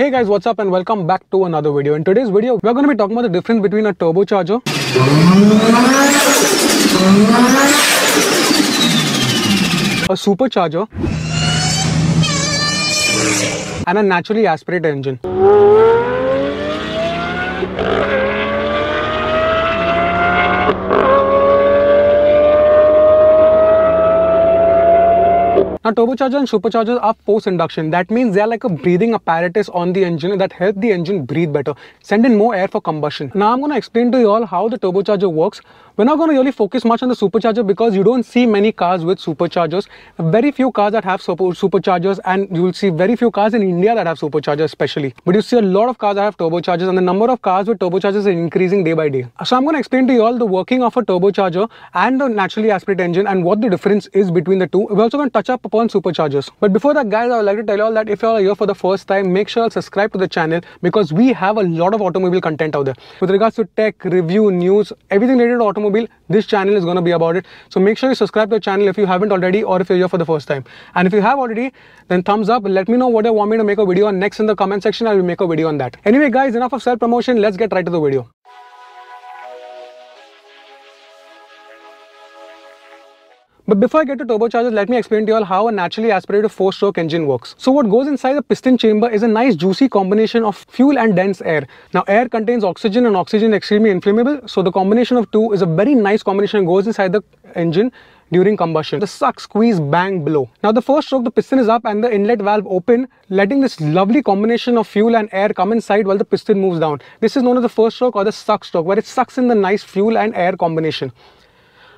Hey guys, what's up and welcome back to another video. In today's video, we're going to be talking about the difference between a turbocharger, a supercharger, and a naturally aspirated engine. Now, turbocharger and superchargers are post-induction. That means they are like a breathing apparatus on the engine that help the engine breathe better, send in more air for combustion. Now, I'm going to explain to you all how the turbocharger works. We're not going to really focus much on the supercharger because you don't see many cars with superchargers. Very few cars that have superchargers, and you will see very few cars in India that have superchargers especially. But you see a lot of cars that have turbochargers, and the number of cars with turbochargers is increasing day by day. So I'm going to explain to you all the working of a turbocharger and a naturally aspirated engine and what the difference is between the two. We're also going to touch up upon superchargers. But before that, guys, I would like to tell you all that if you are here for the first time, make sure you subscribe to the channel because we have a lot of automobile content out there. With regards to tech, review, news, everything related to automobile, this channel is going to be about it. So make sure you subscribe to the channel if you haven't already or if you're here for the first time. And if you have already, then thumbs up. Let me know what you want me to make a video on next in the comment section. I will make a video on that. Anyway, guys, enough of self-promotion. Let's get right to the video. But before I get to turbochargers, let me explain to you all how a naturally aspirated 4-stroke engine works. So what goes inside the piston chamber is a nice juicy combination of fuel and dense air. Now air contains oxygen and oxygen is extremely inflammable. So the combination of two is a very nice combination that goes inside the engine during combustion. The suck, squeeze, bang, blow. Now the first stroke, the piston is up and the inlet valve open, letting this lovely combination of fuel and air come inside while the piston moves down. This is known as the first stroke or the suck stroke, where it sucks in the nice fuel and air combination.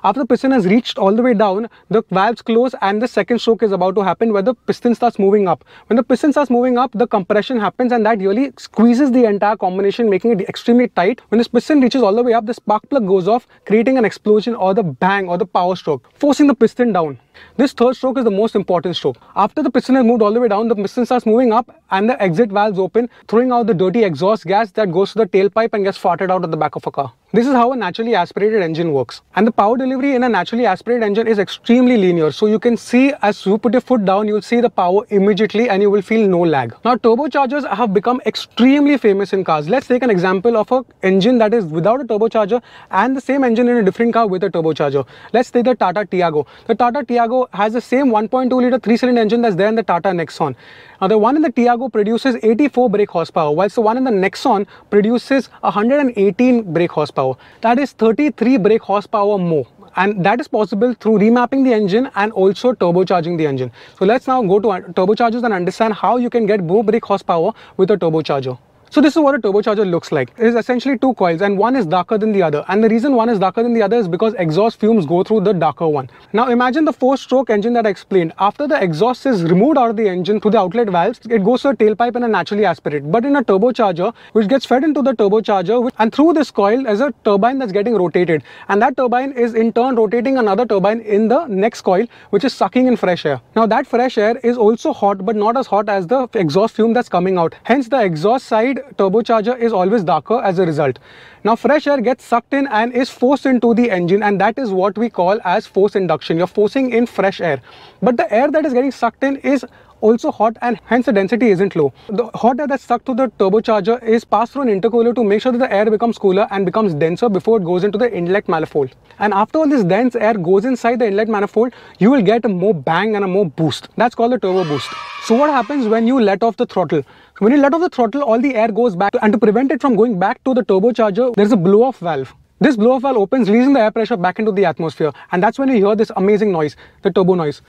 After the piston has reached all the way down, the valves close and the second stroke is about to happen where the piston starts moving up. When the piston starts moving up, the compression happens and that really squeezes the entire combination, making it extremely tight. When this piston reaches all the way up, the spark plug goes off, creating an explosion or the bang or the power stroke, forcing the piston down. This third stroke is the most important stroke. After the piston has moved all the way down, the piston starts moving up and the exit valves open, throwing out the dirty exhaust gas that goes to the tailpipe and gets farted out at the back of a car. This is how a naturally aspirated engine works. And the power delivery in a naturally aspirated engine is extremely linear. So you can see as you put your foot down, you'll see the power immediately and you will feel no lag. Now turbochargers have become extremely famous in cars. Let's take an example of an engine that is without a turbocharger and the same engine in a different car with a turbocharger. Let's take the Tata Tiago. The Tata Tiago has the same 1.2 litre 3-cylinder engine that's there in the Tata Nexon. Now the one in the Tiago produces 84 brake horsepower, whilst the one in the Nexon produces 118 brake horsepower. That is 33 brake horsepower more. And that is possible through remapping the engine and also turbocharging the engine. So let's now go to turbochargers and understand how you can get more brake horsepower with a turbocharger. So this is what a turbocharger looks like. It is essentially two coils and one is darker than the other. And the reason one is darker than the other is because exhaust fumes go through the darker one. Now imagine the 4-stroke engine that I explained. After the exhaust is removed out of the engine through the outlet valves, it goes to a tailpipe and a naturally aspirate. But in a turbocharger, which gets fed into the turbocharger, and through this coil is a turbine that's getting rotated. And that turbine is in turn rotating another turbine in the next coil, which is sucking in fresh air. Now that fresh air is also hot, but not as hot as the exhaust fume that's coming out. Hence the exhaust side turbocharger is always darker as a result. Now fresh air gets sucked in and is forced into the engine, and that is what we call as forced induction. You're forcing in fresh air, but the air that is getting sucked in is also hot and hence the density isn't low. The hot air that's stuck to the turbocharger is passed through an intercooler to make sure that the air becomes cooler and becomes denser before it goes into the inlet manifold. And after all this dense air goes inside the inlet manifold, you will get a more bang and a more boost. That's called the turbo boost. So what happens when you let off the throttle? When you let off the throttle, all the air goes back, and to prevent it from going back to the turbocharger, there's a blow-off valve. This blow-off valve opens, releasing the air pressure back into the atmosphere, and that's when you hear this amazing noise, the turbo noise.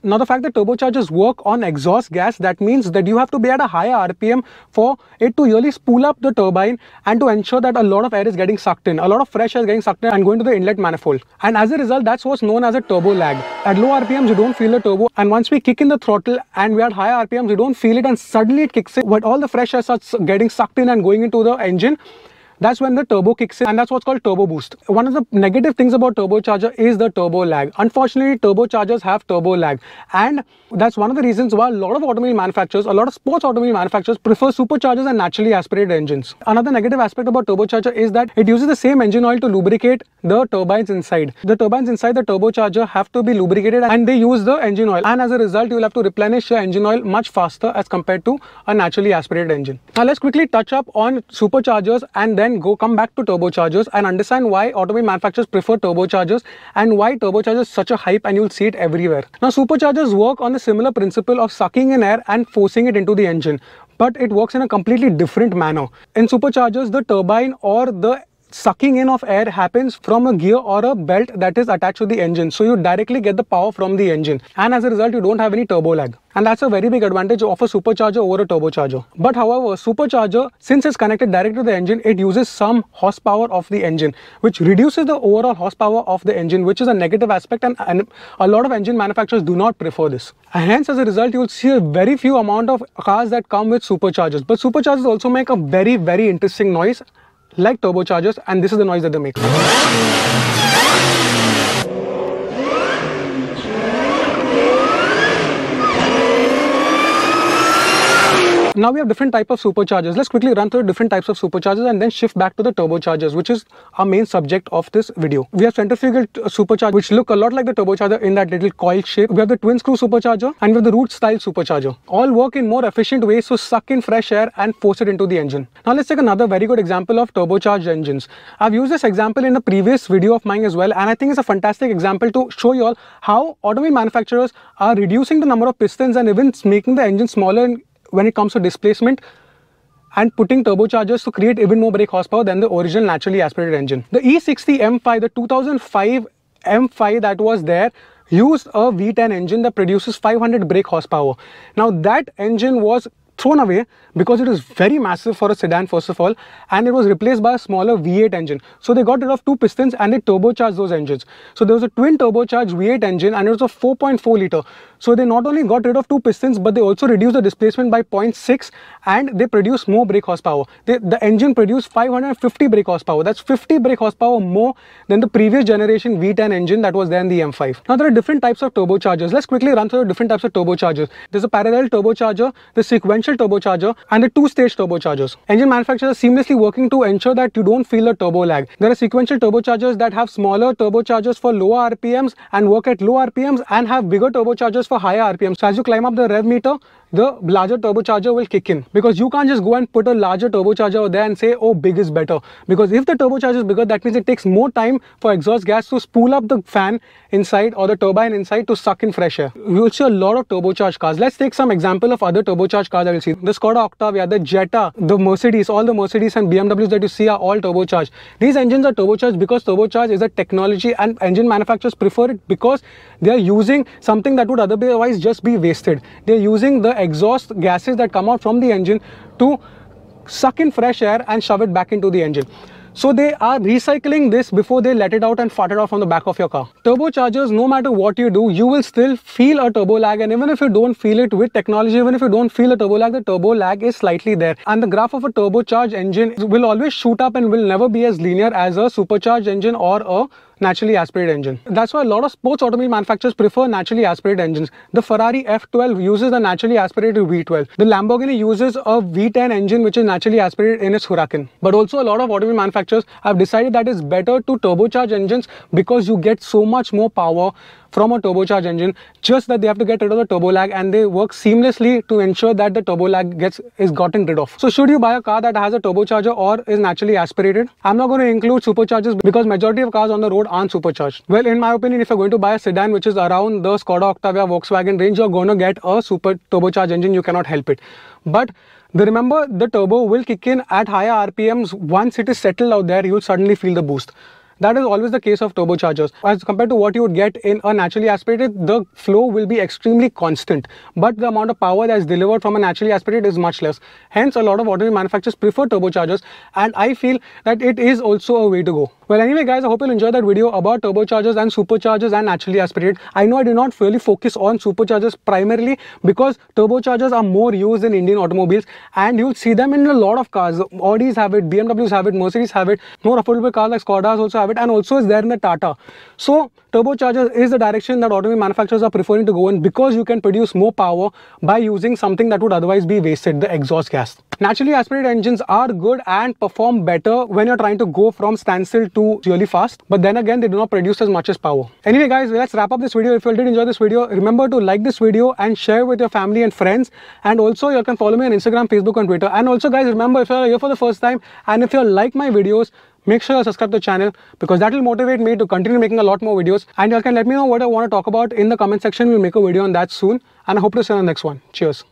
Now the fact that turbochargers work on exhaust gas, that means that you have to be at a higher RPM for it to really spool up the turbine and to ensure that a lot of air is getting sucked in, a lot of fresh air is getting sucked in and going to the inlet manifold. And as a result, that's what's known as a turbo lag. At low RPMs, you don't feel the turbo, and once we kick in the throttle and we are at higher RPMs, you don't feel it, and suddenly it kicks in. But all the fresh air starts getting sucked in and going into the engine. that's when the turbo kicks in, and that's what's called turbo boost. One of the negative things about turbocharger is the turbo lag. Unfortunately, turbochargers have turbo lag, and that's one of the reasons why a lot of automobile manufacturers, a lot of sports automobile manufacturers prefer superchargers and naturally aspirated engines. Another negative aspect about turbocharger is that it uses the same engine oil to lubricate the turbines inside. The turbines inside the turbocharger have to be lubricated, and they use the engine oil, and as a result you will have to replenish your engine oil much faster as compared to a naturally aspirated engine. Now let's quickly touch up on superchargers and then come back to turbochargers and understand why automobile manufacturers prefer turbochargers and why turbochargers is such a hype, and you'll see it everywhere. Now superchargers work on the similar principle of sucking in air and forcing it into the engine, but it works in a completely different manner. In superchargers, the turbine or the sucking in of air happens from a gear or a belt that is attached to the engine, so you directly get the power from the engine, and as a result you don't have any turbo lag, and that's a very big advantage of a supercharger over a turbocharger. But however, supercharger, since it's connected directly to the engine, it uses some horsepower of the engine, which reduces the overall horsepower of the engine, which is a negative aspect, and a lot of engine manufacturers do not prefer this, and hence as a result you'll see a very few amount of cars that come with superchargers. But superchargers also make a very interesting noise like turbochargers, and this is the noise that they make. Now we have different types of superchargers. Let's quickly run through different types of superchargers and then shift back to the turbochargers, which is our main subject of this video. We have centrifugal superchargers, which look a lot like the turbocharger in that little coil shape. We have the twin screw supercharger, and we have the root style supercharger. All work in more efficient ways to suck in fresh air and force it into the engine. Now let's take another very good example of turbocharged engines. I've used this example in a previous video of mine as well, and I think it's a fantastic example to show you all how automobile manufacturers are reducing the number of pistons and even making the engine smaller when it comes to displacement, and putting turbochargers to create even more brake horsepower than the original naturally aspirated engine. The E60 M5, the 2005 M5 that was there, used a V10 engine that produces 500 brake horsepower. Now that engine was thrown away because it is very massive for a sedan first of all, and it was replaced by a smaller V8 engine. So they got rid of two pistons and they turbocharged those engines. So there was a twin turbocharged V8 engine, and it was a 4.4 liter. So they not only got rid of two pistons, but they also reduced the displacement by 0.6, and they produced more brake horsepower. The engine produced 550 brake horsepower. That's 50 brake horsepower more than the previous generation V10 engine that was there in the M5. Now there are different types of turbochargers. Let's quickly run through the different types of turbochargers. There's a parallel turbocharger, the sequential turbocharger, and the two-stage turbochargers. Engine manufacturers are seamlessly working to ensure that you don't feel a turbo lag. There are sequential turbochargers that have smaller turbochargers for lower RPMs and work at low RPMs, and have bigger turbochargers for higher RPMs. So as you climb up the rev meter, the larger turbocharger will kick in, because you can't just go and put a larger turbocharger over there and say, oh, big is better, because if the turbocharger is bigger, that means it takes more time for exhaust gas to spool up the fan inside or the turbine inside to suck in fresh air. We will see a lot of turbocharged cars. Let's take some example of other turbocharged cars that we'll see. The Skoda Octavia, the Jetta, the Mercedes, all the Mercedes and BMWs that you see are all turbocharged. These engines are turbocharged because turbocharged is a technology, and engine manufacturers prefer it because they are using something that would otherwise just be wasted. They are using the exhaust gases that come out from the engine to suck in fresh air and shove it back into the engine. So they are recycling this before they let it out and fart it off on the back of your car. Turbochargers, no matter what you do, you will still feel a turbo lag, and even if you don't feel it with technology, even if you don't feel a turbo lag, the turbo lag is slightly there. And the graph of a turbocharged engine will always shoot up and will never be as linear as a supercharged engine or a naturally aspirated engine. That's why a lot of sports automobile manufacturers prefer naturally aspirated engines. The Ferrari F12 uses a naturally aspirated V12. The Lamborghini uses a V10 engine which is naturally aspirated in its Huracan. But also a lot of automobile manufacturers have decided that it's better to turbocharge engines because you get so much more power from a turbocharged engine, just that they have to get rid of the turbo lag, and they work seamlessly to ensure that the turbo lag is gotten rid of. So should you buy a car that has a turbocharger or is naturally aspirated? I'm not going to include superchargers because majority of cars on the road aren't supercharged. Well, in my opinion, if you're going to buy a sedan which is around the Skoda Octavia Volkswagen range, you're going to get a super turbocharged engine. You cannot help it. But remember, the turbo will kick in at higher RPMs. Once it is settled out there, you'll suddenly feel the boost. That is always the case of turbochargers. As compared to what you would get in a naturally aspirated, the flow will be extremely constant, but the amount of power that is delivered from a naturally aspirated is much less. Hence, a lot of automobile manufacturers prefer turbochargers, and I feel that it is also a way to go. Well, anyway guys, I hope you'll enjoy that video about turbochargers and superchargers and naturally aspirated. I know I did not really focus on superchargers primarily because turbochargers are more used in Indian automobiles, and you'll see them in a lot of cars. Audis have it, BMWs have it, Mercedes have it, more affordable cars like Skodas also have it, and also is there in the Tata. So turbochargers is the direction that automobile manufacturers are preferring to go in, because you can produce more power by using something that would otherwise be wasted, the exhaust gas. Naturally aspirated engines are good and perform better when you're trying to go from standstill to really fast, but then again they do not produce as much as power. Anyway guys, let's wrap up this video. If you did enjoy this video, remember to like this video and share with your family and friends, and also you can follow me on Instagram, Facebook and Twitter. And also guys, remember, if you're here for the first time and if you like my videos, make sure you subscribe to the channel, because that will motivate me to continue making a lot more videos. And you can let me know what I want to talk about in the comment section. We'll make a video on that soon, and I hope to see you on the next one. Cheers.